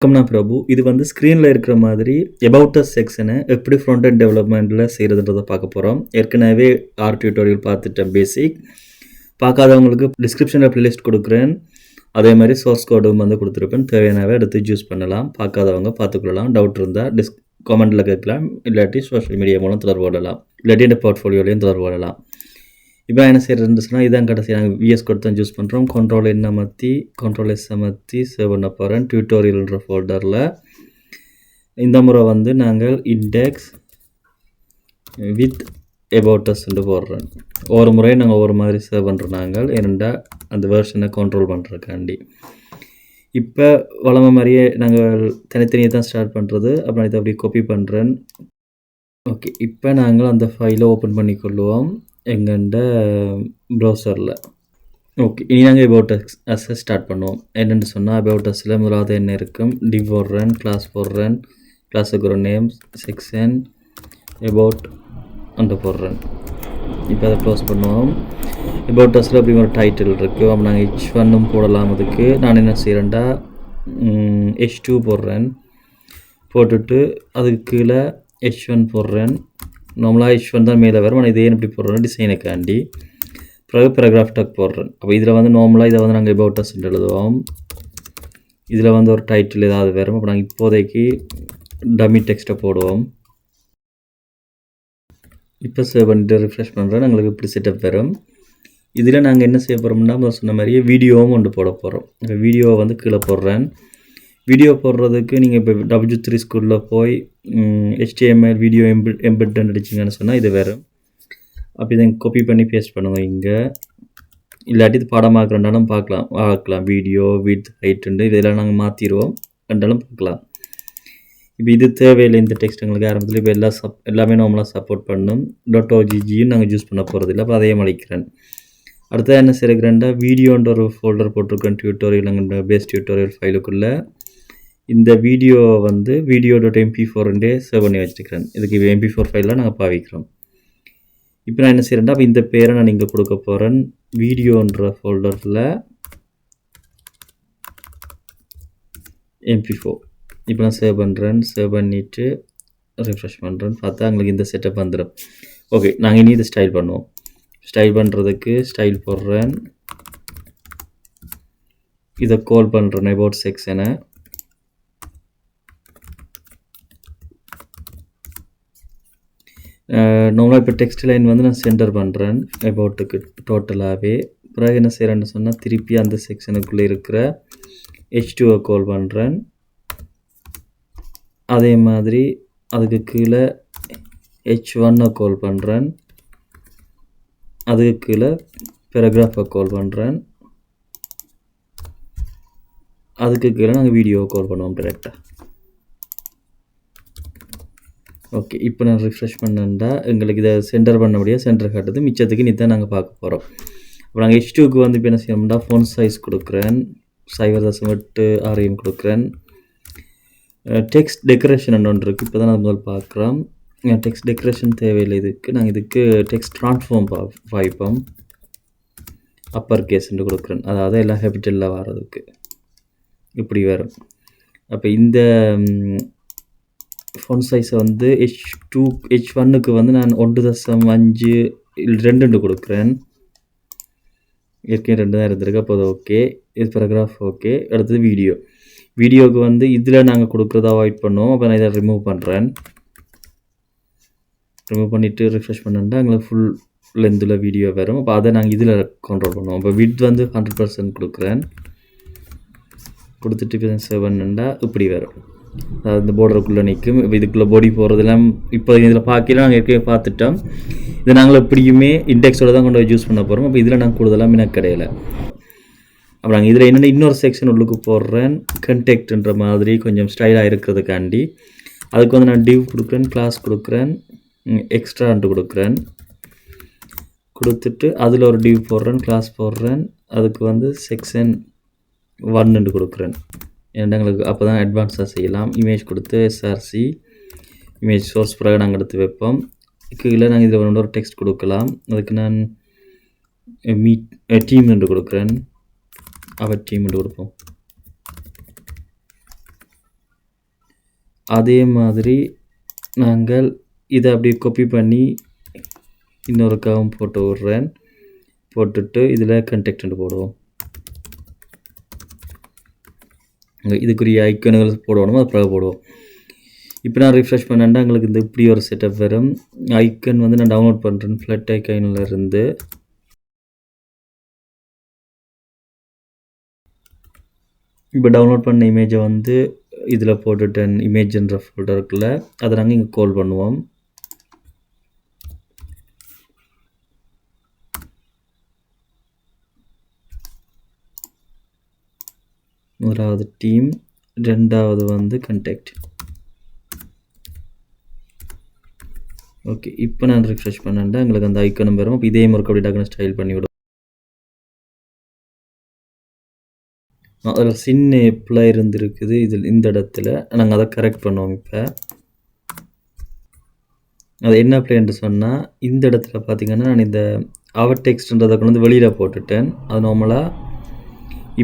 வணக்கம்னா பிரபு. இது வந்து ஸ்க்ரீன்ல இருக்கிற மாதிரி அபவுட் அஸ் செக்ஷனை எப்படி ஃப்ரண்ட் அண்ட் டெவலப்மெண்ட்டில் செய்கிறதுன்றதை பார்க்க போகிறோம். ஏற்கனவே டியூட்டோரியல் பார்த்துட்டேன் பேசிக். பார்க்காதவங்களுக்கு டிஸ்கிரிப்ஷனில் ப்ளேலிஸ்ட் கொடுக்குறேன். அதே மாதிரி சோர்ஸ் கோடும் வந்து கொடுத்துருப்பேன். தேவையானவே எடுத்து யூஸ் பண்ணலாம். பார்க்காதவங்க பார்த்துக்கொள்ளலாம். டவுட் இருந்தால் கமெண்ட்டில் கேட்கலாம். இல்லாட்டி சோஷியல் மீடியா மூலம் தொடர்பு கொள்ளலாம். இல்லாட்டி இந்த போர்ட்ஃபோலியோலையும் தொடர்பு கொள்ளலாம். இப்போ என்ன செய்யறதுன்னு சொன்னால் இதான் கடைசி நாங்கள் விஎஸ் கோட் தான் யூஸ் பண்ணுறோம். கண்ட்ரோல் எஸ் அமர்த்தி சேவ் பண்ண போகிறேன் டியூட்டோரியல்ன்ற ஃபோல்டரில். இந்த முறை வந்து நாங்கள் இண்டெக்ஸ் வித் அபவுட்டஸ்ன்னு போடுறேன். ஒவ்வொரு முறையும் நாங்கள் ஒவ்வொரு மாதிரி சேவ் பண்ணுறோம். நாங்கள் ஏனெண்டா அந்த வேர்ஷனை கண்ட்ரோல் பண்ணுறதுக்காண்டி. இப்போ வளமை மாதிரியே நாங்கள் தனித்தனியாக தான் ஸ்டார்ட் பண்ணுறது. அப்புறம் இதை அப்படியே காப்பி பண்ணுறேன். ஓகே, இப்போ நாங்கள் அந்த ஃபைலை ஓப்பன் பண்ணிக்கொள்வோம் எங்கண்ட ப்ரௌசரில். ஓகே, இனி நாங்கள் அபவுட் அஸ்ஸை ஸ்டார்ட் பண்ணுவோம். என்னென்னு சொன்னால் அபவுட் அஸ்ஸில் முதலாவது என்ன இருக்கும், டிவ் போடுறேன், கிளாஸ் போடுறேன், கிளாஸுக்கு ஒரு நேம், செக்ஷன், அபவுட் அந்த போடுறேன். இப்போ அதை க்ளோஸ் பண்ணுவோம். அபவுட் அஸ்ஸில் அப்படி ஒரு டைட்டில் இருக்குது. அப்போ நாங்கள் H1 போடலாம். அதுக்கு நான் என்ன செய்கிறேன்டா H2 போடுறேன். போட்டுட்டு அதுக்கு கீழே H1 போடுறேன். நார்மலாக H1 தான் மேலே வரும். ஆனால் இதே எப்படி போடுறோம் டிசைனுக்காண்டி. பிறகு பேராகிராஃப் டக் போடுறேன். அப்போ இதில் வந்து நார்மலாக இதை வந்து நாங்கள் அபவுட் அஸ் எழுதுவோம். இதில் வந்து ஒரு டைட்டில் ஏதாவது வரும். அப்போ நாங்கள் இப்போதைக்கு டம்மி டெக்ஸ்ட்டை போடுவோம். இப்போ சேவ் பண்ணிட்டு ரிஃப்ரெஷ் பண்ணுறேன். எங்களுக்கு இப்படி செட்டப் வரும். இதில் நாங்கள் என்ன செய்ய போகிறோம்னா சொன்ன மாதிரியே வீடியோவும் கொண்டு போட போகிறோம். இப்போ வீடியோவை வந்து கீழே போடுறேன். வீடியோ போடுறதுக்கு நீங்கள் இப்போ W3 ஸ்கூலில் போய் HTML வீடியோ எம்பெட் அடிச்சிங்கன்னு சொன்னால் இது வேறு. அப்படி இதை காப்பி பண்ணி பேஸ்ட் பண்ணுவோம் இங்கே. இல்லாட்டி இது பாடமாக்குறண்டாலும் பார்க்கலாம். வீடியோ வித் ஹைட்டுண்டு இதெல்லாம் நாங்கள் மாற்றிடுவோம். ரெண்டாலும் பார்க்கலாம். இப்போ இது தேவையில்லை. இந்த டெக்ஸ்ட் எங்களுக்கு ஆரம்பத்தில் இப்போ எல்லாமே நார்மலாக சப்போர்ட் பண்ணும். .ogg நாங்கள் யூஸ் பண்ண போகிறது இல்லை. அப்போ அதையும் அழிக்கிறேன். அடுத்தது என்ன செய்கிறேன்டா வீடியோன்ற ஒரு ஃபோல்டர் போட்டிருக்கேன். டியூட்டோரியல் எங்கள் பேஸ் டியூட்டோரியல் ஃபைலுக்குள்ளே இந்த வீடியோவை வந்து video.mp4 சேவ் பண்ணி வச்சுக்கிறேன். இதுக்கு MP4 ஃபைலில் நாங்கள் பாவிக்கிறோம். இப்போ நான் என்ன செய்கிறேன்டா அப்போ இந்த பேரை நான் இங்கே கொடுக்க போகிறேன். வீடியோன்ற ஃபோல்டரில் MP4 இப்போ நான் சேவ் பண்ணுறேன். சேவ் பண்ணிவிட்டு ரிஃப்ரெஷ் பண்ணுறேன். பார்த்தா எங்களுக்கு இந்த செட்டப் வந்துடும். ஓகே, நாங்கள் இனி இதை ஸ்டைல் பண்ணுவோம். ஸ்டைல் பண்ணுறதுக்கு ஸ்டைல் போடுறேன். இதை கால் பண்ணுறேன் அபவுட் செக்ஷனை. நார்மலாக இப்போ டெக்ஸ்ட் லைன் வந்து நான் சென்டர் பண்ணுறேன் அபவுட்டுக்கு டோட்டலாகவே. பிறகு என்ன செய்கிறேன்னு சொன்னால் திருப்பி அந்த செக்ஷனுக்குள்ளே இருக்கிற H2 கால் பண்ணுறேன். அதே மாதிரி அதுக்கு கீழே H1 கால் பண்ணுறேன். அதுக்கு கீழே பேராகிராஃபை கால் பண்ணுறேன். அதுக்கு கீழே நாங்கள் வீடியோவை கால் பண்ணுவோம் டேரெக்டாக. ஓகே, இப்போ நான் ரிஃப்ரெஷ் பண்ணேன்டா எங்களுக்கு இதை சென்டர் பண்ண முடியாது. சென்டர் காட்டுது. மிச்சத்துக்கு நீ தான் நாங்கள் பார்க்க போகிறோம். அப்போ நாங்கள் H2க்கு வந்து இப்போ என்ன செய்யணும்னா ஃபோன் சைஸ் கொடுக்குறேன். 0.8 கொடுக்குறேன். டெக்ஸ்ட் டெக்கரேஷன் ஒன்று இருக்குது. இப்போ தான் நான் முதல் பார்க்குறோம். டெக்ஸ்ட் டெக்கரேஷன் தேவையில்லை. இதுக்கு நாங்கள் இதுக்கு டெக்ஸ்ட் ட்ரான்ஸ்ஃபார்ம் பாய்ப்போம். அப்பர் கேஸ்ன்னு கொடுக்குறேன். அதாவது எல்லாம் கேபிட்டலில் வர்றதுக்கு இப்படி வரும். அப்போ இந்த ஃபோன் சைஸை வந்து H1க்கு வந்து நான் 1.5 2 கொடுக்குறேன். ஏற்கனவே 2 தான் இருந்திருக்கு. அப்போ அது ஓகே. இது பேராகிராஃப் ஓகே. அடுத்தது வீடியோவுக்கு வந்து இதில் நாங்கள் கொடுக்குறத அவாய்ட் பண்ணுவோம். அப்போ நான் இதை ரிமூவ் பண்ணுறேன். ரிமூவ் பண்ணிவிட்டு ரிஃப்ரெஷ் பண்ணேன்டா எங்களுக்கு ஃபுல் லென்த்தில் வீடியோ வரும். அப்போ அதை நாங்கள் இதில் கண்ட்ரோல் பண்ணுவோம். அப்போ வித் வந்து 100% கொடுக்குறேன். கொடுத்துட்டு இப்போ சேவ் பண்ணேன்டா இப்படி வரும். அதாவது இந்த போர்டருக்குள்ளே நிற்கும். இப்போ இதுக்குள்ளே பாடி போகிறதெல்லாம் இப்போ இதில் பார்க்கலாம். நாங்கள் ஏற்கனவே பார்த்துட்டோம். இதை நாங்கள் எப்படியுமே இண்டெக்ஸோடு தான் கொண்டு போய் யூஸ் பண்ண போகிறோம். அப்போ இதில் நாங்கள் கூடுதலாக மின கிடையாது. அப்போ நாங்கள் இதில் என்னென்ன இன்னொரு செக்ஷன் உள்ளுக்கு போடுறேன். கண்டெக்ட்ன்ற மாதிரி கொஞ்சம் ஸ்டைலாக இருக்கிறதுக்காண்டி அதுக்கு வந்து நான் டிவ் கொடுக்குறேன், கிளாஸ் கொடுக்குறேன், எக்ஸ்ட்ரான்ட்டு கொடுக்குறேன். கொடுத்துட்டு அதில் ஒரு டிவ் போடுறேன், கிளாஸ் போடுறேன். அதுக்கு வந்து செக்ஷன் 1 கொடுக்குறேன். ஏன்னா எங்களுக்கு அப்போ தான் அட்வான்ஸாக செய்யலாம். இமேஜ் கொடுத்து SRC இமேஜ் சோர்ஸ் பிறகு நாங்கள் எடுத்து வைப்போம். கீழே நாங்கள் இதில் ஒரு டெக்ஸ்ட் கொடுக்கலாம். அதுக்கு நான் டீம் என்று கொடுக்குறேன். அவர் டீம் என்று கொடுப்போம். அதே மாதிரி நாங்கள் இதை அப்படியே காப்பி பண்ணி இன்னொருக்காவும் போட்டு விட்றேன். போட்டுட்டு இதில் கண்டெக்ட் போடுவோம். இதுக்குரிய ஐக்கனுகள் போடணும், அது பிறகு போடுவோம். இப்போ நான் ரிஃப்ரெஷ் பண்ணேன்டா எங்களுக்கு இந்த இப்படி ஒரு செட்டப் வரும். ஐக்கன் வந்து நான் டவுன்லோட் பண்ணுறேன் ஃப்ளட் ஐக்கனில் இருந்து. இப்போ டவுன்லோட் பண்ண இமேஜை வந்து இதில் போட்டுட்டேன், இமேஜ்ன்ற ஃபோல்டருக்குள்ள. அதை நாங்கள் இங்கே கால் பண்ணுவோம். முதலாவது டீம், ரெண்டாவது வந்து கண்டெக்ட். ஓகே, இப்போ நான் ரிஃப்ரெஷ் பண்ணேன்டா எங்களுக்கு அந்த ஐக்கனும் வரும். அப்போ இதே மாதிரி அப்படி டக்குனு ஸ்டைல் பண்ணிவிடும். அதில் சின்ன பிள்ளை இருந்துருக்குது இதில் இந்த இடத்துல. நாங்கள் அதை கரெக்ட் பண்ணுவோம். இப்போ அது என்ன பிளேன்னு சொன்னால், இந்த இடத்துல பார்த்திங்கன்னா நான் இந்த அவர் டெக்ஸ்ட்ன்றதை கொண்டு வந்து வெளியில் போட்டுட்டேன். அது நார்மலாக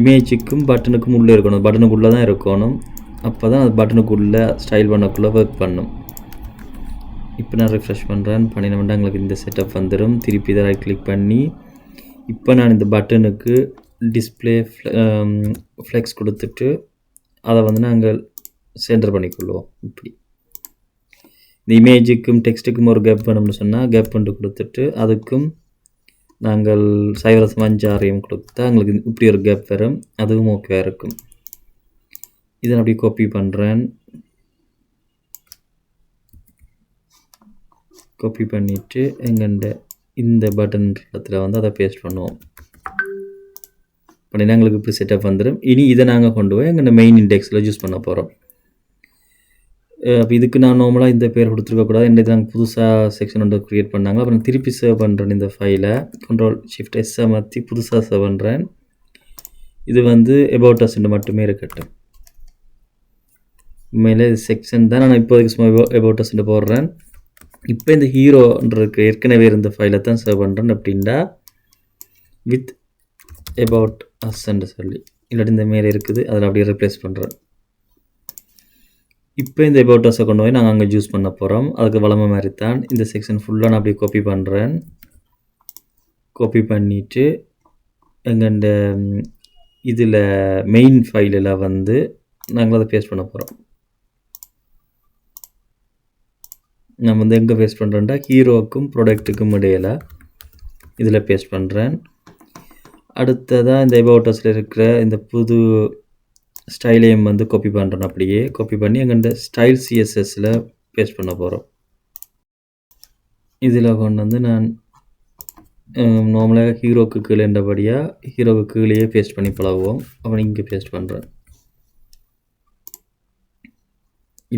இமேஜுக்கும் பட்டனுக்கும் உள்ளே இருக்கணும், பட்டனுக்குள்ளே தான் இருக்கணும். அப்போ தான் அது பட்டனுக்குள்ளே ஸ்டைல் பண்ணக்குள்ளே ஒர்க் பண்ணும். இப்போ நான் ரிஃப்ரெஷ் பண்ணுறேன், பண்ணினோம்னா எங்களுக்கு இந்த செட்டப் வந்துடும். திருப்பி இதை ரைட் கிளிக் பண்ணி இப்போ நான் இந்த பட்டனுக்கு டிஸ்பிளே ஃப்ளெக்ஸ் கொடுத்துட்டு அதை வந்து நாங்கள் சென்டர் பண்ணிக்கொள்வோம். இப்படி இந்த இமேஜுக்கும் டெக்ஸ்ட்டுக்கும் ஒரு கேப் வேணும்னு சொன்னால் கேப் பண்ணி கொடுத்துட்டு அதுக்கும் நாங்கள் 0.5 கொடுத்தா எங்களுக்கு இப்படி ஒரு கேப் வரும். அதுவும் ஓகேவாக இருக்கும். இதை நான் அப்படியே காப்பி பண்ணுறேன். காப்பி பண்ணிவிட்டு எங்கண்ட இந்த பட்டன் இடத்துல வந்து அதை பேஸ்ட் பண்ணுவோம். பண்ணினா எங்களுக்கு இப்படி செட்டப் வந்துடும். இனி இதை நாங்கள் கொண்டு போய் எங்கள் மெயின் இண்டெக்ஸில் யூஸ் பண்ண போகிறோம். அப்போ இதுக்கு நான் நார்மலாக இந்த பேர் கொடுத்துருக்கக்கூடாது. என்ன நாங்கள் புதுசாக செக்ஷன் ஒன்று க்ரியேட் பண்ணாங்க. அப்புறம் திருப்பி சேவ் பண்ணுறேன் இந்த ஃபைலை. Ctrl+Shift+S மாற்றி புதுசாக சேவ் பண்ணுறேன். இது வந்து about us மட்டுமே இருக்கட்டும். உண்மையிலே இது செக்ஷன் தான். நான் இப்போதைக்கு சும்மா about us போடுறேன். இப்போ இந்த ஹீரோன்றிருக்கு ஏற்கனவே இருந்த ஃபைலை தான் சேவ் பண்ணுறேன். அப்படின்னா வித் about us சொல்லி இல்லாட்டி இந்த மேலே இருக்குது அதில் அப்படியே ரிப்ளேஸ் பண்ணுறேன். இப்போ இந்த about us கொண்டு போய் நாங்கள் அங்கே யூஸ் பண்ண போகிறோம். அதுக்கு வளமை மாதிரி தான் இந்த செக்ஷன் ஃபுல்லாக நான் அப்படியே காப்பி பண்ணுறேன். காப்பி பண்ணிவிட்டு எங்கள்ட இதில் மெயின் ஃபைலில் வந்து நாங்கள் அதை பேஸ்ட் பண்ண போகிறோம். நான் வந்து எங்கே பேஸ்ட் பண்ணுறேன்டா ஹீரோவுக்கும் ப்ராடக்ட்டுக்கும் இடையில் இதில் பேஸ்ட் பண்ணுறேன். அடுத்ததாக இந்த about usல இருக்கிற இந்த புது ஸ்டைலையும் வந்து காப்பி பண்ணுறேன். அப்படியே காப்பி பண்ணி எங்கள்ட ஸ்டைல் CSSல பேஸ்ட் பண்ண போகிறோம். இதில் கொண்டு வந்து நான் நார்மலாக ஹீரோவுக்கு கீழேண்டபடியாக ஹீரோவுக்கு கீழேயே பேஸ்ட் பண்ணி பழகுவோம். அப்புறம் இங்கே பேஸ்ட் பண்ணுறேன்.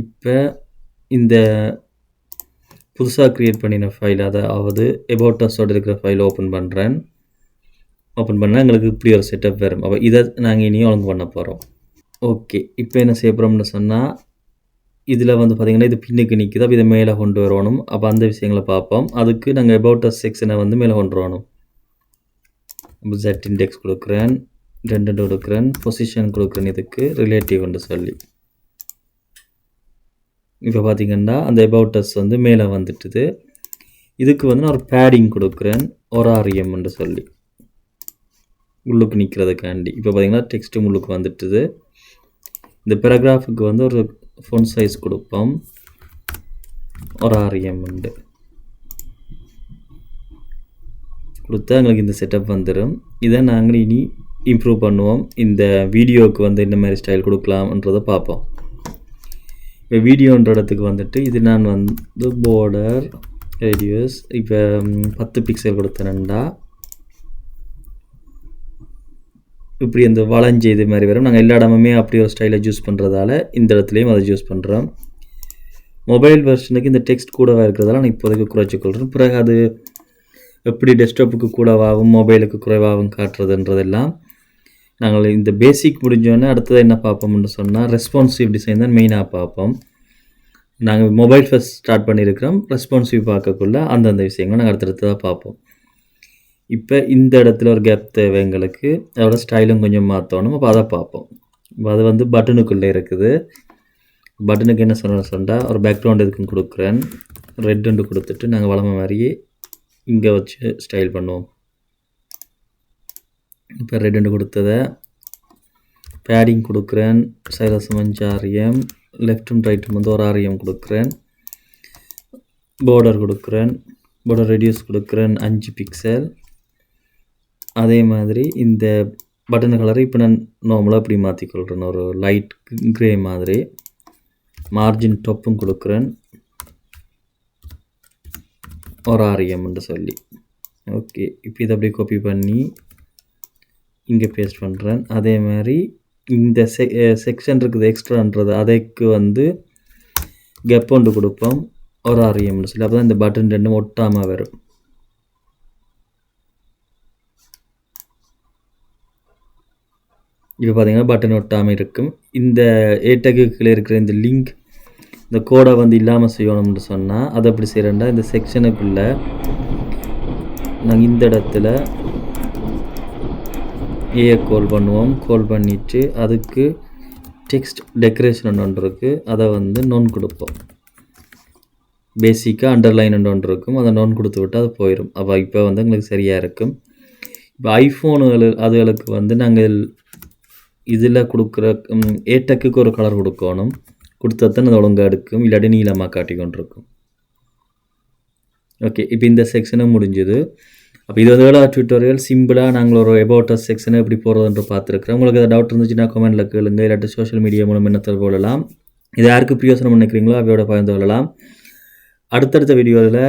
இப்போ இந்த புதுசாக க்ரியேட் பண்ணின ஃபைல், அதாவது about usோட இருக்கிற ஃபைல் ஓப்பன் பண்ணுறேன். ஓப்பன் பண்ணால் எங்களுக்கு இப்படி ஒரு செட்டப் வரும். அப்போ இதை நாங்கள் இனியும் ஒழுங்கு பண்ண போகிறோம். ஓகே, இப்போ என்ன செய்ய போகிறோம்னு சொன்னால் இதில் வந்து பார்த்திங்கன்னா இது பின்னுக்கு நிற்குது. அப்போ இதை மேலே கொண்டு வரணும். அப்போ அந்த விஷயங்களை பார்ப்போம். அதுக்கு நாங்கள் about us செக்ஷனை வந்து மேலே கொண்டு வரணும். அப்போ Z இண்டெக்ஸ் கொடுக்குறேன், 2 கொடுக்குறேன், பொசிஷன் கொடுக்குறேன், இதுக்கு ரிலேட்டிவ்னு சொல்லி. இப்போ பார்த்திங்கன்னா அந்த about us வந்து மேலே வந்துட்டுது. இதுக்கு வந்து நான் ஒரு பேடிங் கொடுக்குறேன், ஒரு RMன்னு சொல்லி உள்ளுக்கு நிற்கிறதுக்காண்டி. இப்போ பார்த்திங்கன்னா டெக்ஸ்ட்டு உள்ளுக்கு வந்துட்டுது. இந்த பேராகிராஃபுக்கு வந்து ஒரு ஃபோன் சைஸ் கொடுப்போம், ஒரு RM கொடுத்தா எங்களுக்கு இந்த செட்டப் வந்துடும். இதை நாங்கள் இனி இம்ப்ரூவ் பண்ணுவோம். இந்த வீடியோவுக்கு வந்து என்ன மாதிரி ஸ்டைல் கொடுக்கலாம்ன்றதை பார்ப்போம். இப்போ வீடியோன்ற இடத்துக்கு வந்துட்டு இது நான் வந்து border radius இப்போ 10 பிக்சல் கொடுத்தேன்டா. இப்படி இந்த வளைஞ்சு இது மாதிரி வரும். நாங்கள் எல்லா இடமுமே அப்படி ஒரு ஸ்டைலை யூஸ் பண்ணுறதால இந்த இடத்துலையும் அதை யூஸ் பண்ணுறோம். மொபைல் வெர்ஷனுக்கு இந்த டெக்ஸ்ட் கூடவாக இருக்கிறதால நான் இப்போதைக்கு குறைச்சிக்கொள்கிறேன். பிறகு அது எப்படி டெஸ்க்டாப்புக்கு கூடவாகவும் மொபைலுக்கு குறைவாகவும் காட்டுறதுன்றதெல்லாம் நாங்கள் இந்த பேசிக் முடிஞ்சோடனே அடுத்தது என்ன பார்ப்போம்னு சொன்னால் ரெஸ்பான்சிவ் டிசைன் தான் மெயினாக பார்ப்போம். நாங்கள் மொபைல் ஃபர்ஸ்ட் ஸ்டார்ட் பண்ணியிருக்கிறோம். ரெஸ்பான்சிவ் பார்க்கக்குள்ள அந்தந்த விஷயங்களை நாங்கள் அடுத்தடுத்து தான் பார்ப்போம். இப்போ இந்த இடத்துல ஒரு கேப் தேவை எங்களுக்கு. அதோட ஸ்டைலும் கொஞ்சம் மாற்றணும். அப்போ அதை பார்ப்போம். இப்போ அது வந்து பட்டனுக்குள்ளே இருக்குது. பட்டனுக்கு என்ன சொன்னால் ஒரு பேக்ரவுண்ட் எதுக்குன்னு கொடுக்குறேன். ரெட்டு கொடுத்துட்டு நாங்கள் வளமை மாதிரியே இங்கே வச்சு ஸ்டைல் பண்ணுவோம். இப்போ ரெட்டு கொடுத்ததை பேடிங் கொடுக்குறேன். சைலசம் 5 RPM, லெஃப்ட்டும் ரைட்டும் வந்து ஒரு RPM கொடுக்குறேன். பார்டர் கொடுக்குறேன். பார்டர் ரெடியூஸ் கொடுக்குறேன் 5 பிக்சல். அதே மாதிரி இந்த பட்டன் கலரை இப்போ நான் நார்மலாக இப்படி மாற்றிக்கொள்கிறேன், ஒரு லைட் க்ரே மாதிரி. மார்ஜின் டாப்பும் கொடுக்குறேன் ஒரு RPMன்னு சொல்லி. ஓகே, இப்போ இதை அப்படியே காப்பி பண்ணி இங்கே பேஸ்ட் பண்ணுறேன். அதே மாதிரி இந்த செக்ஷன் இருக்குது எக்ஸ்ட்ரான்றது, அதுக்கு வந்து கெப் ஒன்று கொடுப்போம் ஒரு RPMன்னு சொல்லி. அப்போ தான் இந்த பட்டன் ரெண்டும் ஒட்டாமல் வரும். இப்போ பார்த்தீங்கன்னா பட்டன் ஒட்டாமல் இருக்கும். இந்த ஏட்டகுக்குள்ளே இருக்கிற இந்த லிங்க், இந்த கோடை வந்து இல்லாமல் செய்யணும்னு சொன்னால் அதை எப்படி செய்கிறேன்டா, இந்த செக்ஷனுக்குள்ளே நாங்கள் இந்த இடத்துல ஏ கால் பண்ணுவோம். கால் பண்ணிவிட்டு அதுக்கு டெக்ஸ்ட் டெக்கரேஷன் ஒன்று இருக்குது, அதை வந்து நோன் கொடுப்போம். பேசிக்காக அண்டர்லைன் ஒன்று இருக்கும், அதை நோன் கொடுத்து விட்டு அது போயிடும். அப்போ இப்போ வந்து எங்களுக்கு சரியாக இருக்கும். இப்போ ஐஃபோனுகள் அதுகளுக்கு வந்து நாங்கள் இதில் கொடுக்குற ஏட்டக்குக்கு ஒரு கலர் கொடுக்கணும். கொடுத்தா தான் அது ஒழுங்காக எடுக்கும், இல்லாட்டி நீளமாக காட்டி கொண்டிருக்கும். ஓகே, இப்போ இந்த செக்ஷனும் முடிஞ்சுது. அப்போ இது வந்து டியூட்டோரியல் சிம்பிளாக நாங்கள் ஒரு அபவுட் அஸ் செக்ஷனை எப்படி போகிறதுன்ற பார்த்துருக்குறோம். உங்களுக்கு ஏதாவது டவுட் இருந்துச்சுன்னா கமெண்ட்டில் கேளுங்க, இல்லாட்டி சோஷியல் மீடியா மூலம் என்ன தொடர்பு கொள்ளலாம். இது யாருக்கு பிரயோசனம் நினைக்கிறீங்களோ அவையோட பகிர்ந்து கொள்ளலாம். அடுத்தடுத்த வீடியோவில்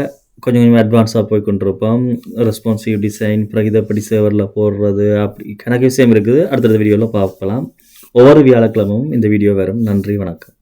கொஞ்சம் கொஞ்சம் அட்வான்ஸாக போய் கொண்டிருப்போம். ரெஸ்பான்சிவ் டிசைன், பிறகு இதை எப்படி சேவரில் போடுறது, அப்படி கணக்கு விஷயம் இருக்குது. அடுத்தடுத்த வீடியோவில் பார்க்கலாம். ஒவ்வொரு வியாழக்கிழமும் இந்த வீடியோ வரும். நன்றி, வணக்கம்.